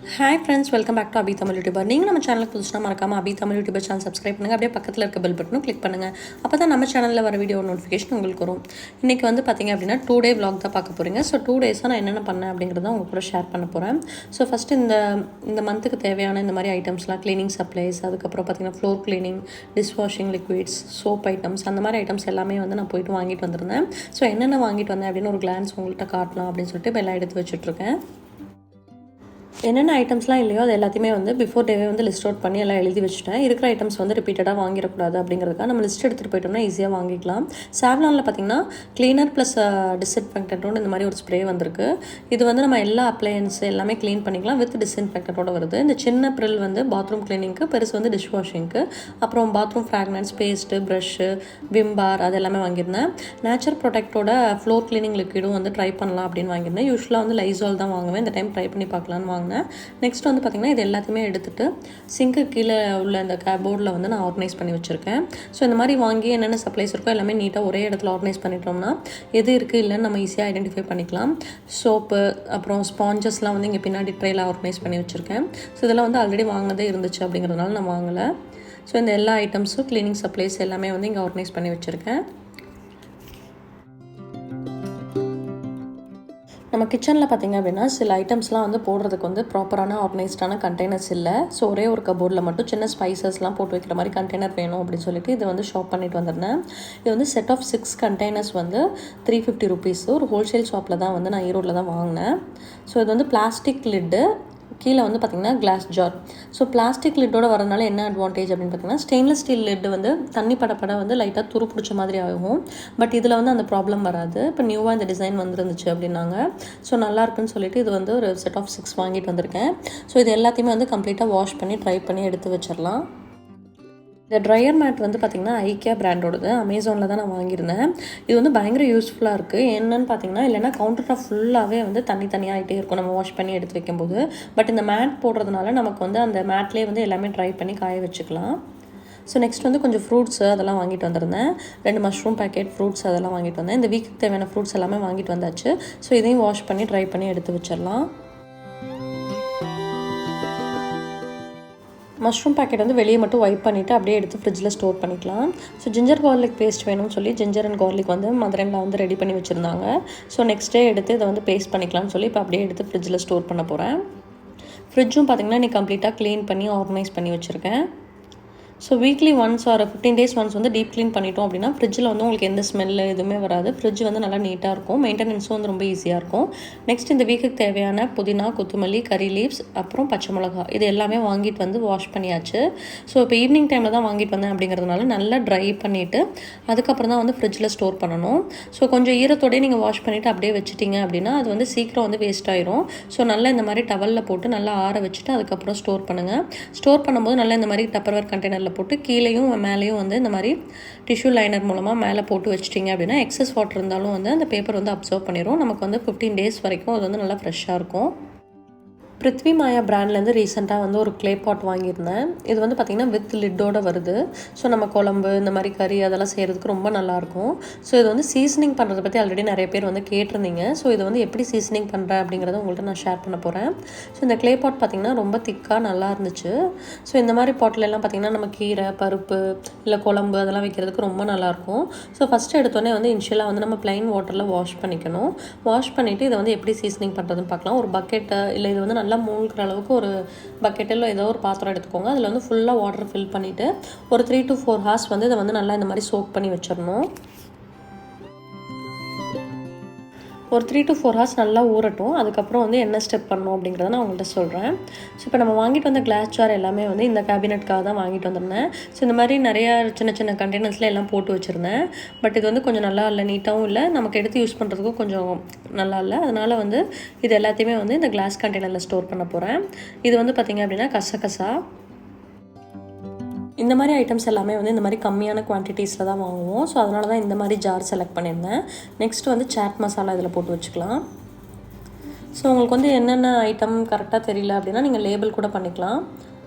Hi friends, welcome back to abitamilyoutuber. நீங்க நம்ம சேனலுக்கு புதுசுனா மறக்காம abitamilyoutuber சேனல் சப்ஸ்கிரைப் பண்ணுங்க. அப்படியே பக்கத்துல இருக்க பெல் பட்டனும் கிளிக் பண்ணுங்க. அப்பதான் நம்ம சேனல்ல வர வீடியோ நோட்டிஃபிகேஷன் உங்களுக்கு வரும். இன்னைக்கு வந்து பாத்தீங்க அப்படினா 2 day vlog தான் பார்க்க போறீங்க. சோ 2 days நான் என்னென்ன பண்ணேன் அப்படிங்கறத உங்களுக்கு கூட ஷேர் பண்ண போறேன். சோ ஃபர்ஸ்ட் இந்த மந்த்க்கு தேவையான இந்த மாதிரி ஐட்டம்ஸ்லாம் க்ளீனிங் சப்ளைஸ், அதுக்கு அப்புறம் பாத்தீங்கன்னா floor cleaning, dish washing liquids, soap items அந்த மாதிரி ஐட்டம்ஸ் எல்லாமே வந்து நான் போயிட்டு வாங்கிட்டு வந்திருந்தேன். சோ என்னென்ன வாங்கிட்டு வந்தேன் அப்படின்னு ஒரு glance உங்கள்கிட்ட காட்டலாம் அப்படின்னு சொல்லிட்டு எல்லாம் எடுத்து வச்சிட்டு இருக்கேன். என்னென்ன ஐட்டம்ஸ்லாம் இல்லையோ அது எல்லாத்தையுமே வந்து பிஃபோர் டேவே வந்து லிஸ்ட் அவுட் பண்ணி எல்லாம் எழுதி வச்சுட்டேன். இருக்கிற ஐட்டம்ஸ் வந்து ரிப்பீட்டடாக வாங்கிடக்கூடாது அப்படிங்கிறதுக்காக நம்ம லிஸ்ட் எடுத்துகிட்டு போயிட்டோம்னா ஈஸியாக வாங்கிக்கலாம். சாவ்லானில் பார்த்தீங்கன்னா க்ளீனர் ப்ளஸ் டிஸ்இன்ஃபெக்டன்ட்டோட இந்த மாதிரி ஒரு ஸ்ப்ரே வந்திருக்கு. இது வந்து நம்ம எல்லா அப்ளையன்ஸ் எல்லாமே க்ளீன் பண்ணிக்கலாம் வித் டிஸ்இன்ஃபெக்டன்ட்டோட வருது. இந்த சின்ன ப்ரில் வந்து பாத்ரூம் க்ளீனிங்க்கு, பெருசு வந்து டிஷ் வாஷிங்க்கு, அப்புறம் bathroom fragrance, paste, brush, Vim bar அது எல்லாமே வாங்கியிருந்தேன். நேச்சர் ப்ரொடெக்டோட ஃப்ளோர் க்ளீனிங் லிக்விடும் வந்து ட்ரை பண்ணலாம் அப்படின்னு வாங்கியிருந்தேன். யூஸ்வலாக வந்து லைசால் தான் வாங்குவேன். இந்த டைம் ட்ரை பண்ணி பார்க்கலான்னு வாங்கினேன். நெக்ஸ்ட் வந்து பார்த்திங்கன்னா இது எல்லாத்தையுமே எடுத்துகிட்டு சிங்க்கு கீழே உள்ள இந்த போர்டில் வந்து நான் ஆர்கனைஸ் பண்ணி வச்சுருக்கேன். ஸோ இந்த மாதிரி வாங்கி என்னென்ன சப்ளைஸ் இருக்கோ எல்லாமே நீட்டாக ஒரே இடத்துல ஆர்கனைஸ் பண்ணிட்டோம்னா எது இருக்குது இல்லைன்னு நம்ம ஈஸியாக ஐடென்டிஃபை பண்ணிக்கலாம். சோப்பு அப்புறம் ஸ்பாஞ்சஸ்லாம் வந்து இங்கே பின்னாடி ட்ரையில் ஆர்கனைஸ் பண்ணி வச்சுருக்கேன். ஸோ இதெல்லாம் வந்து ஆல்ரெடி வாங்கினதே இருந்துச்சு அப்படிங்கிறதுனால நான் வாங்கலை. ஸோ இந்த எல்லா ஐட்டம்ஸும் க்ளீனிங் சப்ளைஸ் எல்லாமே வந்து இங்கே ஆர்கனைஸ் பண்ணி வச்சுருக்கேன். நம்ம கிச்சனில் பார்த்திங்க அப்படின்னா சில ஐட்டம்ஸ்லாம் வந்து போடுறதுக்கு வந்து ப்ராப்பரான ஆர்கனைஸ்டான கண்டெய்னர்ஸ் இல்லை. ஸோ ஒரே ஒரு கபோர்டில் மட்டும் சின்ன ஸ்பைசஸ்லாம் போட்டு வைக்கிற மாதிரி கண்டெய்னர் வேணும் அப்படின்னு சொல்லிட்டு இது வந்து ஷாப் பண்ணிட்டு வந்திருந்தேன். இது வந்து செட் ஆஃப் 6 கண்டெய்னர்ஸ் வந்து 350 rupees. ஒரு ஹோல்சேல் ஷாப்பில் தான் வந்து நான் ஈரோட்டில் தான் வாங்கினேன். ஸோ இது வந்து பிளாஸ்டிக் லிட்டு, கீழே வந்து பார்த்திங்கன்னா கிளாஸ் ஜார். ஸோ பிளாஸ்டிக் லிட்டோட வரனால என்ன அட்வான்டேஜ் அப்படின்னு பார்த்தீங்கன்னா ஸ்டெயின்லெஸ் ஸ்டீல் லிட் வந்து தண்ணி படப்பட வந்து லைட்டாக துரு பிடிச்ச மாதிரி ஆகும். பட் இதில் வந்து அந்த ப்ராப்ளம் வராது. இப்போ நியூவாக இந்த டிசைன் வந்துருந்துச்சு அப்படின்னாங்க. ஸோ நல்லாயிருக்குன்னு சொல்லிட்டு இது வந்து ஒரு செட் ஆஃப் 6 வாங்கிட்டு வந்திருக்கேன். ஸோ இது எல்லாத்தையுமே வந்து கம்ப்ளீட்டாக வாஷ் பண்ணி ட்ரை பண்ணி எடுத்து வச்சிடலாம். இந்த ட்ரையர் மேட் வந்து பார்த்திங்கன்னா ஐக்கியா பிராண்டோடது, அமேசானில் தான் நான் வாங்கியிருந்தேன். இது வந்து பயங்கர யூஸ்ஃபுல்லாக இருக்குது. என்னென்னு பார்த்தீங்கன்னா இல்லைனா கவுண்டர் டாப் ஃபுல்லாகவே வந்து தனியாக ஆகிட்டே இருக்கும் நம்ம வாஷ் பண்ணி எடுத்து வைக்கும்போது. பட் இந்த மேட் போடுறதுனால நமக்கு வந்து அந்த மேட்லேயே வந்து எல்லாமே ட்ரை பண்ணி காய வச்சுக்கலாம். ஸோ நெக்ஸ்ட் வந்து கொஞ்சம் ஃப்ரூட்ஸு அதெல்லாம் வாங்கிட்டு வந்திருந்தேன். 2 மஷ்ரூம் பேக்கெட் ஃப்ரூட்ஸ் அதெல்லாம் வாங்கிட்டு வந்தேன். இந்த வீக்குக்கு தேவையான ஃப்ரூட்ஸ் எல்லாமே வாங்கிட்டு வந்தாச்சு. ஸோ இதையும் வாஷ் பண்ணி ட்ரை பண்ணி எடுத்து வச்சிடலாம். மஷ்ரூம் பேக்கெட் வந்து வெளியே மட்டும் வைப் பண்ணிவிட்டு அப்படியே எடுத்து ஃப்ரிட்ஜில் ஸ்டோர் பண்ணிக்கலாம். ஸோ ஜிஞ்சர் கார்லிக் பேஸ்ட் வேணும்னு சொல்லி ஜிஞ்சர் அண்ட் கார்லிக் வந்து மதர்-இன்-லா வந்து ரெடி பண்ணி வச்சுருந்தாங்க. ஸோ நெக்ஸ்ட் டே எடுத்து இதை வந்து பேஸ்ட் பண்ணிக்கலாம்னு சொல்லி இப்போ அப்படியே எடுத்து ஃப்ரிட்ஜில் ஸ்டோர் பண்ண போகிறேன். ஃப்ரிட்ஜும் பார்த்திங்கன்னா நீ கம்ப்ளீட்டாக க்ளீன் பண்ணி ஆர்கனைஸ் பண்ணி வச்சுருக்கேன். So weekly once or 15 days once வந்து டீப் க்ளீன் பண்ணிட்டோம் அப்படின்னா ஃப்ரிட்ஜில் வந்து உங்களுக்கு எந்த ஸ்மெல்லு எதுவுமே வராது. ஃப்ரிட்ஜ் வந்து நல்லா நீட்டாக இருக்கும். மெயின்டெனன்ஸும் வந்து ரொம்ப ஈஸியாக இருக்கும். நெக்ஸ்ட் இந்த வீக்குக்கு தேவையான புதினா, கொத்தமல்லி, கறி லீவ்ஸ், அப்புறம் பச்சை மிளகா இது எல்லாமே வாங்கிட்டு வந்து வாஷ் பண்ணியாச்சு. ஸோ இப்போ ஈவினிங் டைமில் தான் வாங்கிட்டு வந்தேன் அப்படிங்கிறதுனால நல்லா ட்ரை பண்ணிவிட்டு அதுக்கப்புறம் தான் வந்து ஃப்ரிட்ஜில் ஸ்டோர் பண்ணணும். ஸோ கொஞ்சம் ஈரத்தோடய நீங்கள் வாஷ் பண்ணிவிட்டு அப்படியே வச்சுட்டிங்க அப்படின்னா அது வந்து சீக்கிரம் வந்து வேஸ்ட் ஆயிரும். ஸோ நல்லா இந்த மாதிரி டவலில் போட்டு நல்லா ஆற வச்சுட்டு அதுக்கப்புறம் ஸ்டோர் பண்ணுங்கள். ஸ்டோர் பண்ணும்போது நல்லா இந்த மாதிரி டப்பர்வேர் கண்டெய்னரில் போட்டு கீழேயும் மேலேயும் வந்து இந்த மாதிரி டிஷ்யூ லைனர் மூலமாக மேலே போட்டு வச்சிட்டிங்க அப்படின்னா எக்ஸஸ் வாட்டர் இருந்தாலும் வந்து அந்த பேப்பர் வந்து அப்சர்வ் பண்ணிடும். நமக்கு வந்து 15 days வரைக்கும் அது வந்து நல்லா ஃப்ரெஷ்ஷாக இருக்கும். பிருத்விமாயா பிராண்ட்லேருந்து ரீசெண்டாக வந்து ஒரு க்ளே பாட் வாங்கியிருந்தேன். இது வந்து பார்த்திங்கன்னா வித் லிட்டோட வருது. ஸோ நம்ம குழம்பு இந்த மாதிரி கறி அதெல்லாம் செய்கிறதுக்கு ரொம்ப நல்லாயிருக்கும். ஸோ இது வந்து சீசனிங் பண்ணுறதை பற்றி ஆல்ரெடி நிறைய பேர் வந்து கேட்டிருந்தீங்க. ஸோ இது வந்து எப்படி சீசனிங் பண்ணுறேன் அப்படிங்கிறத உங்கள்கிட்ட நான் ஷேர் பண்ண போகிறேன். ஸோ இந்த க்ளே பாட் பார்த்திங்கன்னா ரொம்ப திக்காக நல்லா இருந்துச்சு. ஸோ இந்த மாதிரி பாட்டிலெல்லாம் பார்த்திங்கன்னா நம்ம கீரை, பருப்பு இல்லை குழம்பு அதெல்லாம் வைக்கிறதுக்கு ரொம்ப நல்லாயிருக்கும். ஸோ ஃபஸ்ட்டு எடுத்தோடனே வந்து இனிஷியலாக வந்து நம்ம ப்ளைன் வாட்டரில் வாஷ் பண்ணிக்கணும். வாஷ் பண்ணிவிட்டு இதை வந்து எப்படி சீசனிங் பண்ணுறதுன்னு பார்க்கலாம். ஒரு பக்கெட்டை இல்லை இது வந்து நல்லா மூழ்கிற அளவுக்கு ஒரு பக்கெட்டில் ஏதோ ஒரு பாத்திரம் எடுத்துக்கோங்க. அதில் வந்து ஃபுல்லாக வாட்டர் ஃபில் பண்ணிவிட்டு ஒரு 3 to 4 hours வந்து இதை வந்து நல்லா இந்த மாதிரி சோக் பண்ணி வச்சிடணும். ஒரு 3 to 4 hours நல்லா ஊறட்டும். அதுக்கப்புறம் வந்து என்ன ஸ்டெப் பண்ணணும் அப்படிங்கிறத நான் உங்கள்கிட்ட சொல்கிறேன். ஸோ இப்போ நம்ம வாங்கிட்டு வந்த கிளாஸ் ஜார் எல்லாமே வந்து இந்த கேபினெட்காக தான் வாங்கிட்டு வந்திருந்தேன். ஸோ இந்த மாதிரி நிறையா சின்ன கண்டெய்னர்ஸில் எல்லாம் போட்டு வச்சுருந்தேன். பட் இது வந்து கொஞ்சம் நல்லா இல்லை, நீட்டாகவும் இல்லை, நமக்கு எடுத்து யூஸ் பண்ணுறதுக்கும் கொஞ்சம் நல்லா இல்லை. அதனால் வந்து இது எல்லாத்தையுமே வந்து இந்த கிளாஸ் கண்டெய்னரில் ஸ்டோர் பண்ண போகிறேன். இது வந்து பார்த்திங்க அப்படின்னா கசகசா இந்த மாதிரி ஐட்டம்ஸ் எல்லாமே வந்து இந்த மாதிரி கம்மியான குவான்டிட்டிஸில் தான் வாங்குவோம். ஸோ அதனால தான் இந்த மாதிரி ஜார் செலக்ட் பண்ணியிருந்தேன். நெக்ஸ்ட் வந்து சாட் மசாலா இதில் போட்டு வச்சுக்கலாம். ஸோ உங்களுக்கு வந்து என்னென்ன ஐட்டம் கரெக்டாக தெரியல அப்படின்னா நீங்கள் லேபிள் கூட பண்ணிக்கலாம்.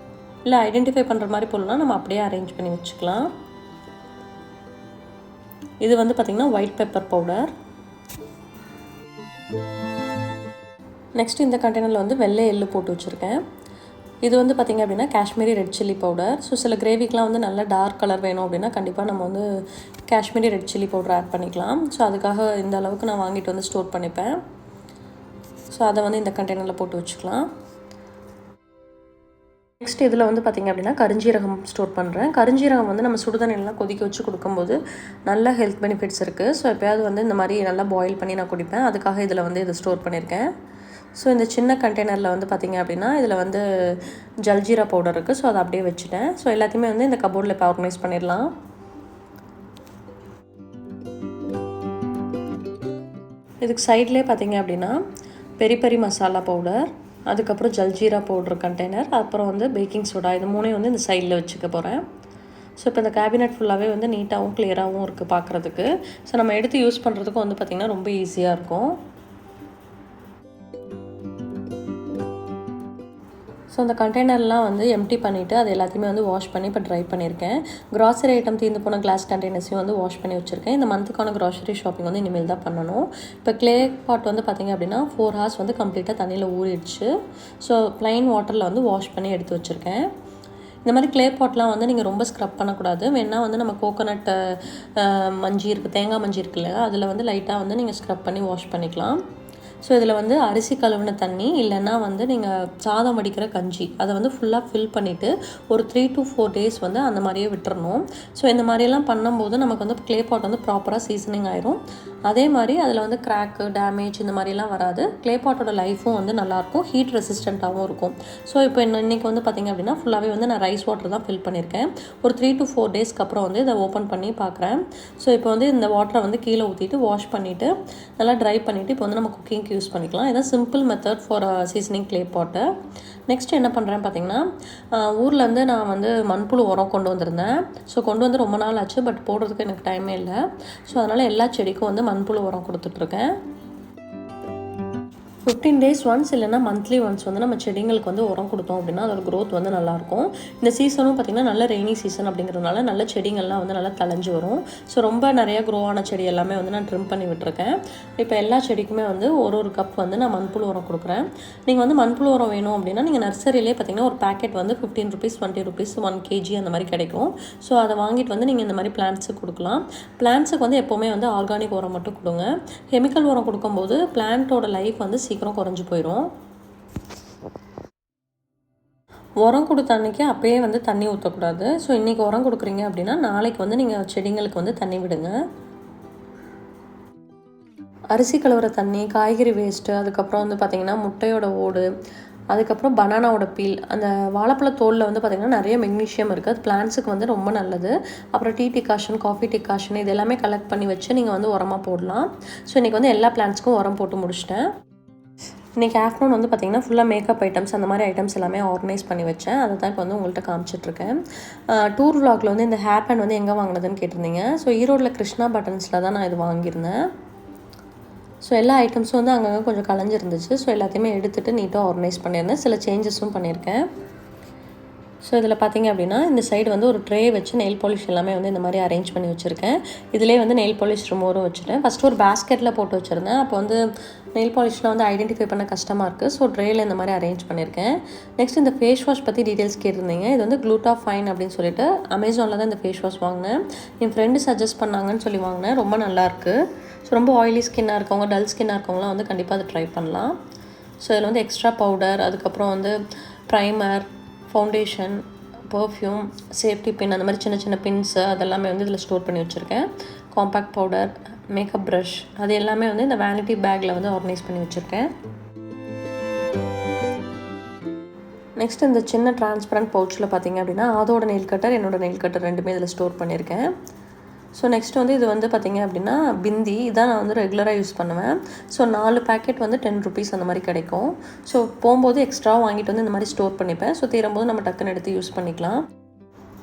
இல்லை ஐடென்டிஃபை பண்ணுற மாதிரி போடலாம், நம்ம அப்படியே அரேஞ்ச் பண்ணி வச்சுக்கலாம். இது வந்து பார்த்திங்கன்னா ஒயிட் பெப்பர் பவுடர், நெக்ஸ்ட் இந்த கண்டெய்னரில் வந்து வெள்ளை எள்ளு போட்டு வச்சுருக்கேன். இது வந்து பார்த்திங்க அப்படின்னா Kashmiri red chilli powder. So சில கிரேவிக்கெலாம் வந்து நல்ல டார்க் கலர் வேணும் அப்படின்னா கண்டிப்பாக நம்ம வந்து Kashmiri red chilli powder add பண்ணிக்கலாம். ஸோ அதுக்காக இந்த அளவுக்கு நான் வாங்கிட்டு வந்து ஸ்டோர் பண்ணிப்பேன். ஸோ அதை வந்து இந்த கண்டெய்னரில் போட்டு வச்சுக்கலாம். நெக்ஸ்ட் இதில் வந்து பார்த்திங்க அப்படின்னா கருஞ்சீரகம் ஸ்டோர் பண்ணுறேன். கருஞ்சீரகம் வந்து நம்ம சுடுதண்ணிலாம் கொதிக்க வச்சு கொடுக்கும்போது நல்ல ஹெல்த் பெனிஃபிட்ஸ் இருக்குது. ஸோ எப்போயாவது வந்து இந்த மாதிரி நல்லா பாயில் பண்ணி நான் குடிப்பேன். அதுக்காக இதில் வந்து இதை ஸ்டோர் பண்ணியிருக்கேன். ஸோ இந்த சின்ன கண்டெய்னரில் வந்து பார்த்திங்க அப்படின்னா இதில் வந்து ஜல்ஜீரா பவுடர் இருக்குது. ஸோ அதை அப்படியே வச்சுட்டேன். ஸோ எல்லாத்தையுமே வந்து இந்த கபோர்டில் இப்போ ஆர்கனைஸ் பண்ணிடலாம். இதுக்கு சைட்லேயே பார்த்திங்க அப்படின்னா பெரி பெரி மசாலா பவுடர், அதுக்கப்புறம் ஜல்ஜீரா பவுடர் கண்டெய்னர், அப்புறம் வந்து பேக்கிங் சோடா, இது மூணையும் வந்து இந்த சைடில் வச்சுக்க போகிறேன். ஸோ இப்போ இந்த கேபினெட் ஃபுல்லாகவே வந்து நீட்டாகவும் கிளியராகவும் இருக்குது பார்க்குறதுக்கு. ஸோ நம்ம எடுத்து யூஸ் பண்ணுறதுக்கும் வந்து பார்த்திங்கன்னா ரொம்ப ஈஸியாக இருக்கும். ஸோ அந்த கண்டெய்னர்லாம் வந்து எம்டி பண்ணிவிட்டு அது எல்லாத்தையுமே வந்து வாஷ் பண்ணி இப்போ ட்ரை பண்ணியிருக்கேன். க்ராசரி ஐட்டம் தீர்ந்து போன கிளாஸ் கண்டெய்னர்ஸையும் வந்து வாஷ் பண்ணி வச்சுருக்கேன். இந்த மந்த்துக்கான க்ராசரி ஷாப்பிங் வந்து இனிமேல் தான் பண்ணணும். இப்போ க்ளே பாட் வந்து பார்த்திங்க அப்படின்னா 4 hours வந்து கம்ப்ளீட்டாக தண்ணியில் ஊறிடுச்சு. ஸோ ப்ளைன் வாட்டரில் வந்து வாஷ் பண்ணி எடுத்து வச்சுருக்கேன். இந்த மாதிரி க்ளே பாட்லாம் வந்து நீங்கள் ரொம்ப ஸ்க்ரப் பண்ணக்கூடாது. வேணால் வந்து நம்ம கோகோனட் மஞ்சி இருக்குது, தேங்காய் மஞ்சி இருக்குது இல்லையா, அதில் வந்து லைட்டாக வந்து நீங்கள் ஸ்க்ரப் பண்ணி வாஷ் பண்ணிக்கலாம். ஸோ இதில் வந்து அரிசி கழுவின தண்ணி இல்லைன்னா வந்து நீங்கள் சாதம் வடிக்கிற கஞ்சி அதை வந்து ஃபுல்லாக ஃபில் பண்ணிவிட்டு ஒரு 3 to 4 days வந்து அந்த மாதிரியே விட்டுறணும். ஸோ இந்த மாதிரியெல்லாம் பண்ணும்போது நமக்கு வந்து க்ளே பாட் வந்து ப்ராப்பராக சீசனிங் ஆயிரும். அதே மாதிரி அதில் வந்து கிராக்கு, டேமேஜ் இந்த மாதிரிலாம் வராது. க்ளே பாட்டோட லைஃப்பும் வந்து நல்லாயிருக்கும், ஹீட் ரெசிஸ்டண்ட்டாகவும் இருக்கும். ஸோ இப்போ இன்றைக்கி வந்து பார்த்திங்க அப்படின்னா ஃபுல்லாகவே வந்து நான் ரைஸ் வாட்டர் தான் ஃபில் பண்ணியிருக்கேன். ஒரு 3 to 4 daysக்கு அப்புறம் வந்து இதை ஓப்பன் பண்ணி பார்க்குறேன். ஸோ இப்போ வந்து இந்த வாட்டரை வந்து கீழே ஊற்றிட்டு வாஷ் பண்ணிவிட்டு நல்லா ட்ரை பண்ணிவிட்டு இப்போ வந்து நம்ம குக்கிங்க்கு யூஸ் பண்ணிக்கலாம். இதான் simple method for seasoning clay பாட்டை. நெக்ஸ்ட் என்ன பண்ணுறேன் பார்த்திங்கன்னா, ஊர்லேருந்து நான் வந்து மண்புழு உரம் கொண்டு வந்திருந்தேன். ஸோ கொண்டு வந்து ரொம்ப நாள் ஆச்சு, பட் போடுறதுக்கு எனக்கு டைமே இல்லை. ஸோ அதனால் எல்லா செடிக்கும் வந்து மண்புழு உரம் கொடுத்துட்ருக்கேன். 15 days ஒன்ஸ் இல்லைனா மந்த்லி ஒன்ஸ் வந்து நம்ம செடிங்களுக்கு வந்து உரம் கொடுத்தோம் அப்படின்னா அதோட க்ரோத் வந்து நல்லாயிருக்கும். இந்த சீசனும் பார்த்திங்கன்னா நல்ல ரெய்னி சீசன் அப்படிங்கிறதுனால நல்ல செடிங்கள்லாம் வந்து நல்லா தளைஞ்சு வரும். ஸோ ரொம்ப நிறையா க்ரோ ஆன செடி எல்லாமே வந்து நான் ட்ரிம் பண்ணி விட்டுருக்கேன். இப்போ எல்லா செடிக்குமே வந்து ஒரு கப் வந்து நான் மண்புழு உரம் கொடுக்குறேன். நீங்கள் வந்து மண்புழு உரம் வேணும் அப்படின்னா நீங்கள் நர்சரியிலே பார்த்திங்கன்னா ஒரு பேக்கெட் வந்து 15 rupees 20 rupees 1 kg அந்த மாதிரி கிடைக்கும். ஸோ அதை வாங்கிட்டு வந்து நீங்கள் இந்த மாதிரி பிளான்ட்ஸுக்கு கொடுக்கலாம். பிளான்ட்ஸுக்கு வந்து எப்போவுமே வந்து ஆர்கானிக் உரம் மட்டும் கொடுங்க. கெமிக்கல் உரம் கொடுக்கும்போது பிளான்ட்டோட லைஃப் வந்து சீக்கிரம் குறைஞ்சி போயிடும். உரம் கொடுத்த அன்றைக்கி அப்போயே வந்து தண்ணி ஊற்றக்கூடாது. ஸோ இன்றைக்கி உரம் கொடுக்குறீங்க அப்படின்னா நாளைக்கு வந்து நீங்கள் செடிங்களுக்கு வந்து தண்ணி விடுங்க. அரிசி கழுவுற தண்ணி, காய்கறி வேஸ்ட்டு, அதுக்கப்புறம் வந்து பார்த்திங்கன்னா முட்டையோட ஓடு, அதுக்கப்புறம் பனானாவோட பீல், அந்த வாழைப்பழ தோலில் வந்து பார்த்திங்கன்னா நிறைய மெக்னீஷியம் இருக்குது. அது பிளான்ட்ஸுக்கு வந்து ரொம்ப நல்லது. அப்புறம் டீ டிகாஷன், காஃபி டிகாஷன் இது எல்லாமே கலெக்ட் பண்ணி வச்சு நீங்கள் வந்து உரமாக போடலாம். ஸோ இன்றைக்கி வந்து எல்லா பிளான்ட்ஸ்க்கும் உரம் போட்டு முடிச்சிட்டேன். இன்றைக்கி ஆஃப்டர்நூன் வந்து பார்த்திங்கன்னா ஃபுல்லாக மேக்கப் ஐட்டம்ஸ் அந்த மாதிரி ஐட்டம்ஸ் எல்லாமே ஆர்கனைஸ் பண்ணி வச்சேன். அதை தான் இப்போ வந்து உங்கள்கிட்ட காமிச்சிட்ருக்கேன். டூர் விலாகில் வந்து இந்த ஹேர் பேண்ட் வந்து எங்கே வாங்கினதுன்னு கேட்டிருந்தீங்க. ஸோ ஈரோடில் கிருஷ்ணா பட்டன்ஸில் தான் நான் இது வாங்கியிருந்தேன். ஸோ எல்லா ஐட்டம்ஸும் வந்து அங்கங்கே கொஞ்சம் கலைஞ்சிருந்துச்சு. ஸோ எல்லாத்தையுமே எடுத்துகிட்டு நீட்டாக ஆர்கனைஸ் பண்ணியிருந்தேன். சில சேஞ்சஸும் பண்ணியிருக்கேன். ஸோ இதில் பார்த்திங்க அப்படின்னா இந்த சைடு வந்து ஒரு ட்ரே வச்சு நெயில் பாலிஷ் எல்லாமே வந்து இந்த மாதிரி அரேஞ்ச் பண்ணி வச்சுருக்கேன். இதிலே வந்து நெயில் பாலிஷ் ரிமூவரும் வச்சுட்டேன். ஃபஸ்ட்டு ஒரு பேஸ்கெட்டில் போட்டு வச்சுருந்தேன். அப்போ வந்து நெயில் பாலிஷ்லாம் வந்து ஐடென்டிஃபை பண்ண கஷ்டமாக இருக்குது. ஸோ ட்ரேயில் இந்த மாதிரி அரேஞ்ச் பண்ணியிருக்கேன். நெக்ஸ்ட் இந்த ஃபேஸ் வாஷ் பற்றி டீட்டெயில்ஸ் கேட்டிருந்தீங்க. இது வந்து குளூட்டாஃபைன் அப்படின்னு சொல்லிட்டு அமேசானில் தான் இந்த ஃபேஸ் வாஷ் வாங்கினேன். என் ஃப்ரெண்டு சஜஸ்ட் பண்ணாங்கன்னு சொல்லி வாங்கினேன். ரொம்ப நல்லாயிருக்கு. ஸோ ரொம்ப ஆயிலி ஸ்கின்னாக இருக்கவங்க, டல் ஸ்கின்னாக இருக்கவங்களாம் வந்து கண்டிப்பாக அதை ட்ரை பண்ணலாம். ஸோ இதில் வந்து எக்ஸ்ட்ரா பவுடர், அதுக்கப்புறம் வந்து primer, foundation, perfume, safety pin, அந்த மாதிரி சின்ன சின்ன பின்ஸு அதெல்லாமே வந்து இதில் ஸ்டோர் பண்ணி வச்சுருக்கேன். காம்பேக்ட் பவுடர், மேக்கப் ப்ரஷ் அது எல்லாமே வந்து இந்த வேனிட்டி பேக்கில் வந்து ஆர்கனைஸ் பண்ணி வச்சுருக்கேன். நெக்ஸ்ட் இந்த சின்ன டிரான்ஸ்பரண்ட் பவுச்சில் பார்த்திங்க அப்படின்னா அதோட நெயில் கட்டர், என்னோடய நெயில் கட்டர் ரெண்டுமே இதில் ஸ்டோர் பண்ணியிருக்கேன். ஸோ நெக்ஸ்ட் வந்து இது வந்து பார்த்திங்க அப்படின்னா பிந்தி இதான் நான் வந்து ரெகுலராக யூஸ் பண்ணுவேன். ஸோ 4 பேக்கெட் வந்து 10 rupees அந்த மாதிரி கிடைக்கும். ஸோ போகும்போது எக்ஸ்ட்ராவாக வாங்கிட்டு வந்து இந்த மாதிரி ஸ்டோர் பண்ணிப்பேன். ஸோ தீரும்போது நம்ம டக்குன்னு எடுத்து யூஸ் பண்ணிக்கலாம்.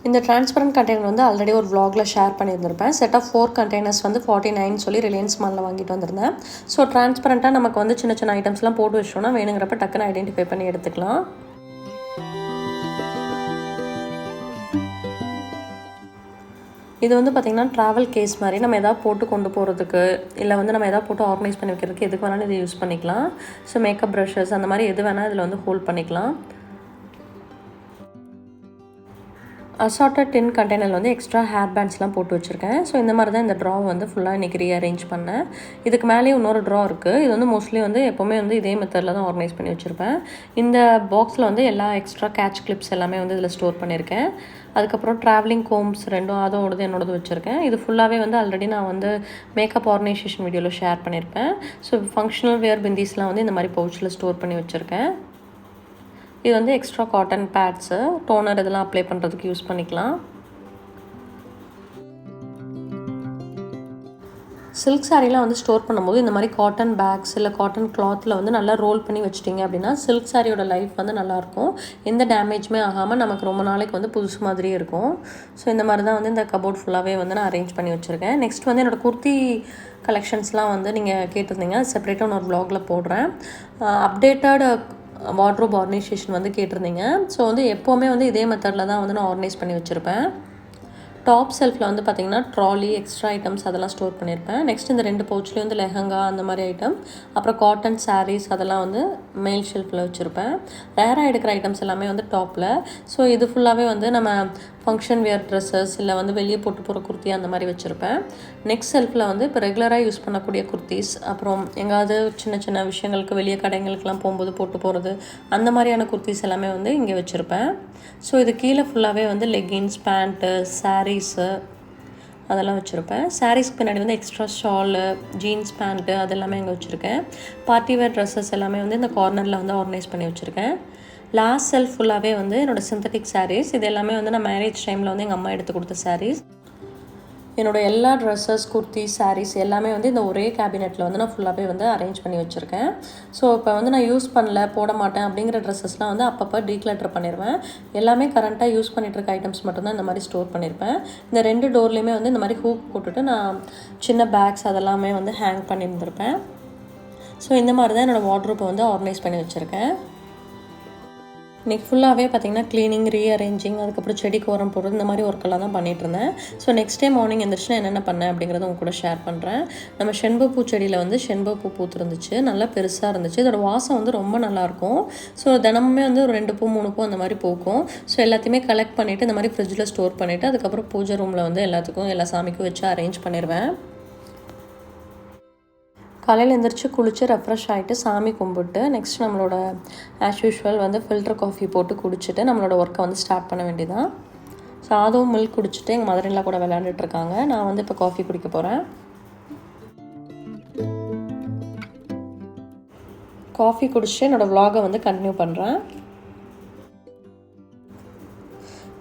இந்த டிரான்ஸ்பரண்ட் கண்டெய்னர் வந்து ஆல்ரெடி ஒரு vlogல ஷேர் பண்ணியிருந்திருப்பேன். செட் ஆஃப் 4 containers வந்து 49 சொல்லி ரிலையன்ஸ் மாலில் வாங்கிட்டு வந்திருந்தேன். ஸோ டிரான்ஸ்பரண்ட்டாக நமக்கு வந்து சின்ன சின்ன ஐட்டம்ஸ்லாம் போட்டு வச்சோன்னா வேணுங்கிறப்ப டக்குன்னு ஐடென்டிஃபை பண்ணி எடுத்துக்கலாம். இது வந்து பார்த்திங்கன்னா ட்ராவல் கேஸ் மாதிரி நம்ம எதாவது போட்டு கொண்டு போகிறதுக்கு இல்லை வந்து நம்ம எதாவது போட்டு ஆர்கனைஸ் பண்ணி வைக்கிறதுக்கு எதுக்கு வேணாலும் இதை யூஸ் பண்ணிக்கலாம். ஸோ மேக்கப் ப்ரஷஸ் அந்த மாதிரி எது வேணால் இதில் வந்து ஹோல்ட் பண்ணிக்கலாம். அசார்ட்டட் டின் கண்டெய்னரில் வந்து எக்ஸ்ட்ரா ஹேர் பேண்ட்ஸ்லாம் போட்டு வச்சுருக்கேன். ஸோ இந்த மாதிரி தான் இந்த ட்ரா வந்து ஃபுல்லாக இன்றைக்கி ரீஅரேஞ்ச் பண்ணேன். இதுக்கு மேலேயே இன்னொரு ட்ரா இருக்குது. இது வந்து மோஸ்ட்லி வந்து எப்போவுமே வந்து இதே மெத்தடில் தான் ஆர்கனைஸ் பண்ணி வச்சுருப்பேன். இந்த பாக்ஸில் வந்து எல்லா எக்ஸ்ட்ரா கேட்ச் கிளிப்ஸ் எல்லாமே வந்து இதில் ஸ்டோர் பண்ணியிருக்கேன். அதுக்கப்புறம் ட்ராவலிங் கோம்ஸ் ரெண்டும் அதோடது என்னோடது வச்சுருக்கேன். இது ஃபுல்லாகவே வந்து ஆல்ரெடி நான் வந்து மேக்கப் ஆர்கனைசேஷன் வீடியோவில் ஷேர் பண்ணியிருப்பேன். ஸோ ஃபங்க்ஷனல் வேர் பிந்திஸ்லாம் வந்து இந்த மாதிரி பவுச்சில் ஸ்டோர் பண்ணி வச்சுருக்கேன். இது வந்து எக்ஸ்ட்ரா காட்டன் பேட்ஸு, டோனர் இதெல்லாம் அப்ளை பண்ணுறதுக்கு யூஸ் பண்ணிக்கலாம். சில்க் சாரீலாம் வந்து ஸ்டோர் பண்ணும்போது இந்த மாதிரி காட்டன் பேக்ஸ் இல்லை காட்டன் கிளாத்தில் வந்து நல்லா ரோல் பண்ணி வச்சிட்டிங்க அப்படின்னா சில்க் சாரியோட லைஃப் வந்து நல்லாயிருக்கும். எந்த டேமேஜுமே ஆகாமல் நமக்கு ரொம்ப நாளைக்கு வந்து புதுசு மாதிரியே இருக்கும். ஸோ இந்த மாதிரி தான் வந்து இந்த கபோர்ட் ஃபுல்லாகவே வந்து நான் அரேஞ்ச் பண்ணி வச்சுருக்கேன். நெக்ஸ்ட் வந்து என்னோடய குர்த்தி கலெக்ஷன்ஸ்லாம் வந்து நீங்கள் கேட்டிருந்தீங்க. செப்பரேட்டாக இன்னொரு வ்ளாகில் போடுறேன். அப்டேட்டட் வார்ட்ரோப் ஆர்கனைசேஷன் வந்து கேட்டிருந்தீங்க. ஸோ வந்து எப்போவுமே வந்து இதே மெத்தடில் தான் வந்து நான் ஆர்கனைஸ் பண்ணி வச்சுருப்பேன். டாப் செல்ஃபில் வந்து பார்த்திங்கன்னா ட்ராலி எக்ஸ்ட்ரா ஐட்டம்ஸ் அதெல்லாம் ஸ்டோர் பண்ணியிருப்பேன். நெக்ஸ்ட் இந்த 2 பவுச்லேயும் வந்து லெஹங்கா அந்த மாதிரி ஐட்டம், அப்புறம் காட்டன் சாரீஸ் அதெல்லாம் வந்து மேல் ஷெல்ஃபில் வச்சுருப்பேன். ரேராக எடுக்கிற ஐட்டம்ஸ் எல்லாமே வந்து டாப்பில். ஸோ இது ஃபுல்லாகவே வந்து நம்ம ஃபங்க்ஷன் வேர் ட்ரெஸ்ஸஸ் இல்லை வந்து வெளியே போட்டு போகிற குர்த்தி அந்த மாதிரி வச்சுருப்பேன். நெக்ஸ்ட் செல்ஃபில் வந்து இப்போ ரெகுலராக யூஸ் பண்ணக்கூடிய குர்த்திஸ், அப்புறம் எங்காவது சின்ன சின்ன விஷயங்களுக்கு வெளியே கடைங்களுக்கெலாம் போகும்போது போட்டு போகிறது அந்த மாதிரியான குர்த்திஸ் எல்லாமே வந்து இங்கே வச்சுருப்பேன். ஸோ இது கீழே ஃபுல்லாகவே வந்து லெகின்ஸ், பேண்ட்டு, சாரீஸு அதெல்லாம் வச்சுருப்பேன். சாரீஸ்க்கு பின்னாடி வந்து எக்ஸ்ட்ரா ஷாலு, ஜீன்ஸ் பேண்ட்டு அதெல்லாமே இங்கே வச்சுருக்கேன். பார்ட்டி வேர் ட்ரெஸ்ஸஸ் எல்லாமே வந்து இந்த கார்னரில் வந்து ஆர்கனைஸ் பண்ணி வச்சுருக்கேன். லாஸ்ட் செல்ஃப் ஃபுல்லாகவே வந்து என்னோடய சிந்தட்டிக் சாரீஸ், இது எல்லாமே வந்து நான் மேரேஜ் டைமில் வந்து எங்கள் அம்மா எடுத்து கொடுத்த சாரீஸ். என்னோடய எல்லா ட்ரெஸ்ஸஸ், குர்த்தி, சாரீஸ் எல்லாமே வந்து இந்த ஒரே கேபினெட்டில் வந்து நான் ஃபுல்லாகவே வந்து அரேஞ்ச் பண்ணி வச்சுருக்கேன். ஸோ இப்போ வந்து நான் யூஸ் பண்ணல, போட மாட்டேன் அப்படிங்கிற ட்ரெஸ்ஸஸ்லாம் வந்து அப்பப்போ டீக்ளட்டர் பண்ணிடுவேன். எல்லாமே கரண்ட்டாக யூஸ் பண்ணிகிட்ருக்க ஐட்டம்ஸ் மட்டும்தான் இந்த மாதிரி ஸ்டோர் பண்ணியிருப்பேன். இந்த 2 டோர்லேயுமே வந்து இந்த மாதிரி ஹூக் போட்டுட்டு நான் சின்ன பேக்ஸ் அதெல்லாமே வந்து ஹேங் பண்ணியிருந்திருப்பேன். ஸோ இந்த மாதிரி தான் என்னோடய வார்ட்ரோப்பை வந்து ஆர்கனைஸ் பண்ணி வச்சுருக்கேன். இன்றைக்கி ஃபுல்லாகவே பார்த்திங்கன்னா க்ளீனிங், ரீஅரேஞ்சிங், அதுக்கப்புறம் செடிக்கு உரம் போடுறது இந்த மாதிரி ஒர்க்கெல்லாம் தான் பண்ணிகிட்டு இருந்தேன். ஸோ நெக்ஸ்ட் டே மார்னிங் எந்திரிச்சு என்னென்ன பண்ணேன் அப்படிங்கிறத உங்க கூட ஷேர் பண்ணுறேன். நம்ம செண்பகப்பூ செடியில் வந்து செண்பகப்பூ பூத்துருந்துச்சு, நல்லா பெருசாக இருந்துச்சு. இதோட வாசம் வந்து ரொம்ப நல்லாயிருக்கும். ஸோ தினமுமே வந்து ஒரு 2 பூ 3 பூ அந்த மாதிரி பூக்கும். ஸோ எல்லாத்தையுமே கலெக்ட் பண்ணிவிட்டு இந்த மாதிரி ஃப்ரிட்ஜில் ஸ்டோர் பண்ணிவிட்டு அதுக்கப்புறம் பூஜை ரூமில் வந்து எல்லாத்துக்கும் எல்லா சாமிக்கும் வச்சு அரேஞ்ச் பண்ணிடுவேன். காலையில் எழுந்திரிச்சு குளித்து ரெஃப்ரெஷ் ஆகிட்டு சாமி கும்பிட்டு நெக்ஸ்ட் நம்மளோட ஆஸ் யூஷுவல் வந்து ஃபில்டர் காஃபி போட்டு குடிச்சிட்டு நம்மளோட ஒர்க்கை வந்து ஸ்டார்ட் பண்ண வேண்டியதான். ஸோ அதுவும் மில்க் குடிச்சிட்டு எங்கள் மதர்-இன்-லா கூட விளையாண்டுட்ருக்காங்க. நான் வந்து இப்போ காஃபி குடிக்க போகிறேன். காஃபி குடிச்சிட்டு என்னோடய vlog-ஐ வந்து கண்டினியூ பண்ணுறேன்.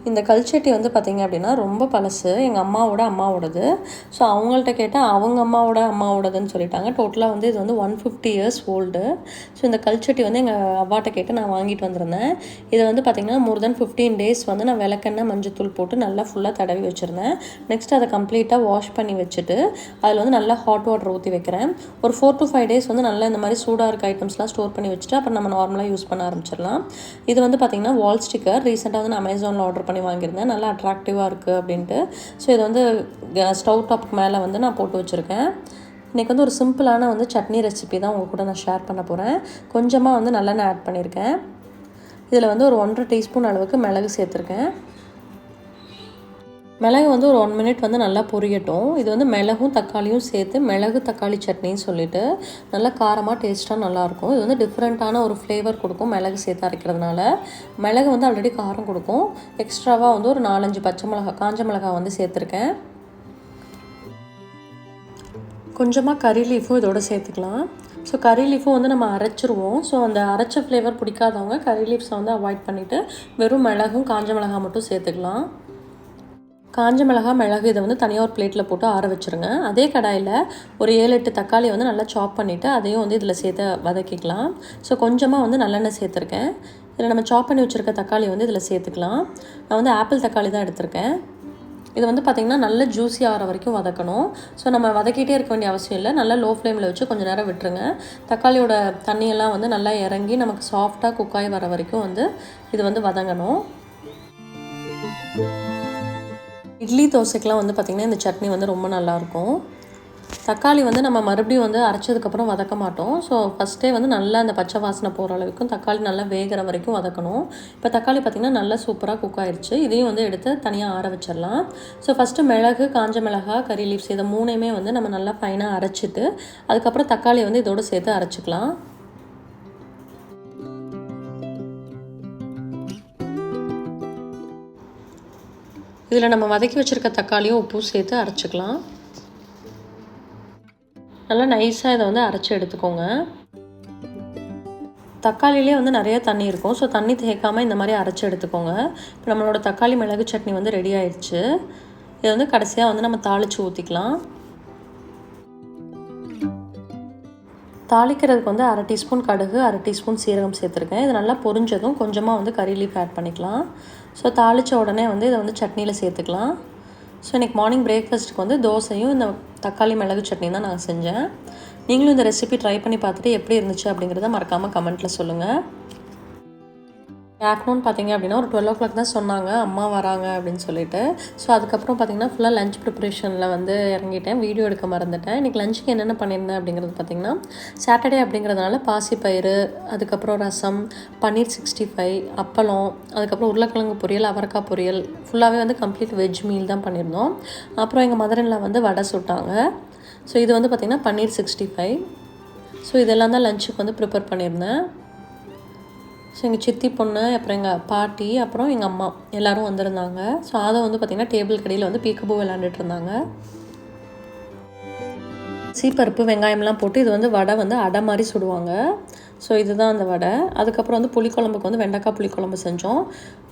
இந்த கல்ச்சட்டி வந்து பார்த்திங்க அப்படின்னா ரொம்ப பழசு, எங்கள் அம்மாவோடது. ஸோ அவங்கள்ட்ட கேட்டால் அவங்க அம்மாவோடதுன்னு சொல்லிட்டாங்க. டோட்டலாக வந்து இது வந்து 150 இயர்ஸ் ஓல்டு. ஸோ இந்த கல்ச்சட்டி வந்து எங்கள் அவ்வாட்ட கேட்டு நான் வாங்கிட்டு வந்திருந்தேன். இதை வந்து பார்த்திங்கன்னா மோர் தென் 15 டேஸ் வந்து நான் விளக்கெண்ணெய், மஞ்சத்தூள் போட்டு நல்லா ஃபுல்லாக தடவி வச்சுருந்தேன். நெக்ஸ்ட் அதை கம்ப்ளீட்டாக வாஷ் பண்ணி வச்சுட்டு அதில் வந்து நல்லா ஹாட் வாட்டர் ஊற்றி வைக்கிறேன். ஒரு 4 to 5 டேஸ் வந்து நல்லா இந்த மாதிரி சூடாக இருக்க ஐட்டம்ஸ்லாம் ஸ்டோர் பண்ணி வச்சுட்டு அப்புறம் நம்ம நார்மலாக யூஸ் பண்ண ஆரம்பிச்சிடலாம். இது வந்து பார்த்திங்கன்னா வால் ஸ்டிக்கர் ரீசெண்டாக வந்து நான் அமேசானில் ஆர்டர் பண்ணி வாங்கியிருந்தேன். நல்லா அட்ராக்டிவாக இருக்குது அப்படின்ட்டு. ஸோ இது வந்து ஸ்டவ் டாப்க்கு மேலே வந்து நான் போட்டு வச்சுருக்கேன். இன்றைக்கி வந்து ஒரு சிம்பிளான வந்து சட்னி ரெசிபி தான் உங்கள் கூட நான் ஷேர் பண்ண போகிறேன். கொஞ்சமாக வந்து நல்லெண்ணெய் ஆட் பண்ணியிருக்கேன். இதில் வந்து ஒரு 1.5 டீஸ்பூன் அளவுக்கு மிளகு சேர்த்துருக்கேன். மிளகு வந்து ஒரு 1 மினிட் வந்து நல்லா பொரியட்டும். இது வந்து மிளகும் தக்காளியும் சேர்த்து மிளகு தக்காளி சட்னின்னு சொல்லிட்டு நல்லா காரமாக டேஸ்ட்டாக நல்லாயிருக்கும். இது வந்து டிஃப்ரெண்ட்டான ஒரு ஃப்ளேவர் கொடுக்கும் மிளகு சேர்த்து அரைக்கிறதுனால. மிளகு வந்து ஆல்ரெடி காரம் கொடுக்கும். எக்ஸ்ட்ராவாக வந்து ஒரு 4-5 பச்சை மிளகா, காஞ்ச மிளகா வந்து சேர்த்துருக்கேன். கொஞ்சமாக கறி லீஃபும் இதோட சேர்த்துக்கலாம். ஸோ கறி லீஃபும் வந்து நம்ம அரைச்சிருவோம். ஸோ அந்த அரைச்ச ஃப்ளேவர் பிடிக்காதவங்க கறி லீஃப்ஸை வந்து அவாய்ட் பண்ணிவிட்டு வெறும் மிளகும் காஞ்ச மிளகா மட்டும் சேர்த்துக்கலாம். காஞ்ச மிளகு இதை வந்து தனியாக ஒரு பிளேட்டில் போட்டு ஆற வச்சுருங்க. அதே கடாயில் ஒரு 7-8 தக்காளியை வந்து நல்லா சாப் பண்ணிவிட்டு அதையும் வந்து இதில் சேர்த்து வதக்கிக்கலாம். ஸோ கொஞ்சமாக வந்து நல்லெண்ணெய் சேர்த்துருக்கேன். இதில் நம்ம சாப் பண்ணி வச்சுருக்க தக்காளியை வந்து இதில் சேர்த்துக்கலாம். நான் வந்து ஆப்பிள் தக்காளி தான் எடுத்திருக்கேன். இது வந்து பார்த்திங்கன்னா நல்ல ஜூஸி ஆகிற வரைக்கும் வதக்கணும். ஸோ நம்ம வதக்கிட்டே இருக்க வேண்டிய அவசியம் இல்லை. நல்லா லோ ஃப்ளேமில் வச்சு கொஞ்சம் நேரம் விட்டுருங்க. தக்காளியோட தண்ணியெல்லாம் வந்து நல்லா இறங்கி நமக்கு சாஃப்டாக குக்காய் வர வரைக்கும் வந்து இது வந்து வதங்கணும். இட்லி தோசைக்கெலாம் வந்து பார்த்திங்கன்னா இந்த சட்னி வந்து ரொம்ப நல்லாயிருக்கும். தக்காளி வந்து நம்ம மறுபடியும் வந்து அரைச்சதுக்கப்புறம் வதக்க மாட்டோம். ஸோ ஃபஸ்ட்டே வந்து நல்லா அந்த பச்சை வாசனை போகிற அளவுக்கும் தக்காளி நல்லா வேகிற வரைக்கும் வதக்கணும். இப்போ தக்காளி பார்த்திங்கன்னா நல்லா சூப்பராக குக் ஆயிடுச்சு. இதையும் வந்து எடுத்து தனியாக ஆற வச்சிடலாம். ஸோ ஃபஸ்ட்டு மிளகு, காஞ்ச மிளகாய், கறி லீவ்ஸ் இதை 3மே வந்து நம்ம நல்லா ஃபைனாக அரைச்சிட்டு அதுக்கப்புறம் தக்காளியை வந்து இதோடு சேர்த்து அரைச்சிக்கலாம். இதில் நம்ம வதக்கி வச்சுருக்க தக்காளியும் உப்பும் சேர்த்து அரைச்சிக்கலாம். நல்லா நைஸாக இதை வந்து அரைச்சி எடுத்துக்கோங்க. தக்காளிலே வந்து நிறைய தண்ணி இருக்கும். ஸோ தண்ணி தேய்க்காமல் இந்த மாதிரி அரைச்சி எடுத்துக்கோங்க. இப்போ நம்மளோட தக்காளி மிளகு சட்னி வந்து ரெடி ஆயிடுச்சு. இதை வந்து கடைசியாக வந்து நம்ம தாளித்து ஊற்றிக்கலாம். தாளிக்கிறதுக்கு வந்து 1/2 டீஸ்பூன் கடுகு, 1/2 டீஸ்பூன் சீரகம் சேர்த்துருக்கேன். இது நல்லா பொரிஞ்சதும் கொஞ்சமாக வந்து கறி லீஃப் ஆட் பண்ணிக்கலாம். ஸோ தாளித்த உடனே வந்து இதை வந்து சட்னியில் சேர்த்துக்கலாம். ஸோ இன்றைக்கி மார்னிங் பிரேக்ஃபாஸ்ட்டுக்கு வந்து தோசையும் இந்த தக்காளி மிளகு சட்னி தான் நான் செஞ்சேன். நீங்களும் இந்த ரெசிபி ட்ரை பண்ணி பார்த்துட்டு எப்படி இருந்துச்சு அப்படிங்கிறத மறக்காமல் கமெண்ட்டில் சொல்லுங்கள். ஆஃப்டர்நூன் பார்த்திங்க அப்படின்னா ஒரு 12 o'clock தான் சொன்னாங்க அம்மா வராங்க அப்படின்னு சொல்லிட்டு. ஸோ அதுக்கப்புறம் பார்த்திங்கன்னா ஃபுல்லாக லஞ்ச் ப்ரிப்பரேஷனில் வந்து இறங்கிட்டேன். வீடியோ எடுக்க மறந்துட்டேன். இன்றைக்கி லஞ்சுக்கு என்னென்ன பண்ணியிருந்தேன் அப்படிங்கிறது பார்த்திங்கன்னா சாட்டர்டே அப்படிங்கிறதுனால பாசிப்பயிறு, அதுக்கப்புறம் ரசம், பன்னீர் 65, அப்பளம், அதுக்கப்புறம் உருளைக்கிழங்கு பொரியல், அவரைக்காய் பொரியல், ஃபுல்லாகவே வந்து கம்ப்ளீட் வெஜ் மீல் தான் பண்ணியிருந்தோம். அப்புறம் எங்கள் மதரின்ல வந்து வடை சுட்டாங்க. ஸோ இது வந்து பார்த்திங்கன்னா பன்னீர் 65. ஸோ இதெல்லாம் தான் லஞ்சுக்கு வந்து ப்ரிப்பேர் பண்ணியிருந்தேன். ஸோ எங்கள் சித்தி பொண்ணு, அப்புறம் எங்கள் பாட்டி, அப்புறம் எங்கள் அம்மா எல்லோரும் வந்திருந்தாங்க. ஸோ அதை வந்து பார்த்திங்கன்னா டேபிள் கடையில் வந்து பீக்கபூ விளாண்டுட்டு இருந்தாங்க. சீப்பருப்பு, வெங்காயம்லாம் போட்டு இது வந்து வடை வந்து அடை மாதிரி சுடுவாங்க. ஸோ இதுதான் அந்த வடை. அதுக்கப்புறம் வந்து புளிக்குழம்புக்கு வந்து வெண்டைக்காய் புளிக்குழம்பு செஞ்சோம்.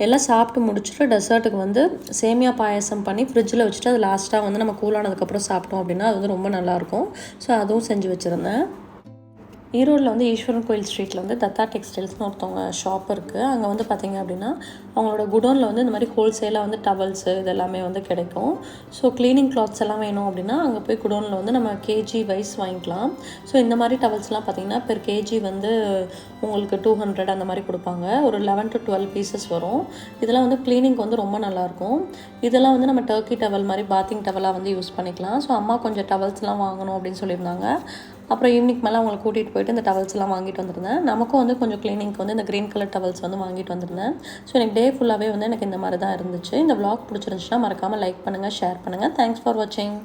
எல்லாம் சாப்பிட்டு முடிச்சுட்டு டெசர்ட்டுக்கு வந்து சேமியா பாயசம் பண்ணி ஃப்ரிட்ஜில் வச்சுட்டு அது லாஸ்ட்டாக வந்து நம்ம கூலானதுக்கப்புறம் சாப்பிட்டோம் அப்படின்னா அது வந்து ரொம்ப நல்லாயிருக்கும். ஸோ அதுவும் செஞ்சு வச்சுருந்தேன். ஈரோடில் வந்து ஈஸ்வரன் கோயில் ஸ்ட்ரீட்டில் வந்து தத்தா டெக்ஸ்டைல்ஸ்னு ஒருத்தவங்க ஷாப் இருக்குது. அங்கே வந்து பார்த்திங்க அப்படின்னா அவங்களோட குடோனில் வந்து இந்த மாதிரி ஹோல்சேலாக வந்து டவல்ஸு இதெல்லாமே வந்து கிடைக்கும். ஸோ க்ளீனிங் கிளாத்ஸ் எல்லாம் வேணும் அப்படின்னா அங்கே போய் குடோனில் வந்து நம்ம கேஜி வைஸ் வாங்கிக்கலாம். ஸோ இந்த மாதிரி டவல்ஸ்லாம் பார்த்திங்கன்னா பெர் கேஜி வந்து உங்களுக்கு 200 அந்த மாதிரி கொடுப்பாங்க. ஒரு 11 to 12 பீசஸ் வரும். இதெல்லாம் வந்து க்ளீனிங்க்கு வந்து ரொம்ப நல்லாயிருக்கும். இதெல்லாம் வந்து நம்ம டர்க்கி டவல் மாதிரி பாத்திங் டவலாக வந்து யூஸ் பண்ணிக்கலாம். ஸோ அம்மா கொஞ்சம் டவல்ஸ்லாம் வாங்கணும் அப்படின்னு சொல்லியிருந்தாங்க. அப்புறம் ஈவினிங் மேலே அவங்களை கூட்டிகிட்டு போயிட்டு இந்த டவல்ஸ்லாம் வாங்கிட்டு வந்திருந்தேன். நமக்கும் வந்து கொஞ்சம் க்ளீனிங்க்கு வந்து இந்த க்ரீன் கலர் டவல்ஸ் வந்து வாங்கிட்டு வந்திருந்தேன். ஸோ எனக்கு டே ஃபுல்லாகவே வந்து எனக்கு இந்த மாதிரி தான் இருந்துச்சு. இந்த vlog பிடிச்சிருந்துச்சுன்னா மறக்காமல் லைக் பண்ணுங்கள், ஷேர் பண்ணுங்கள். தேங்க்ஸ் ஃபார் வாட்சிங்.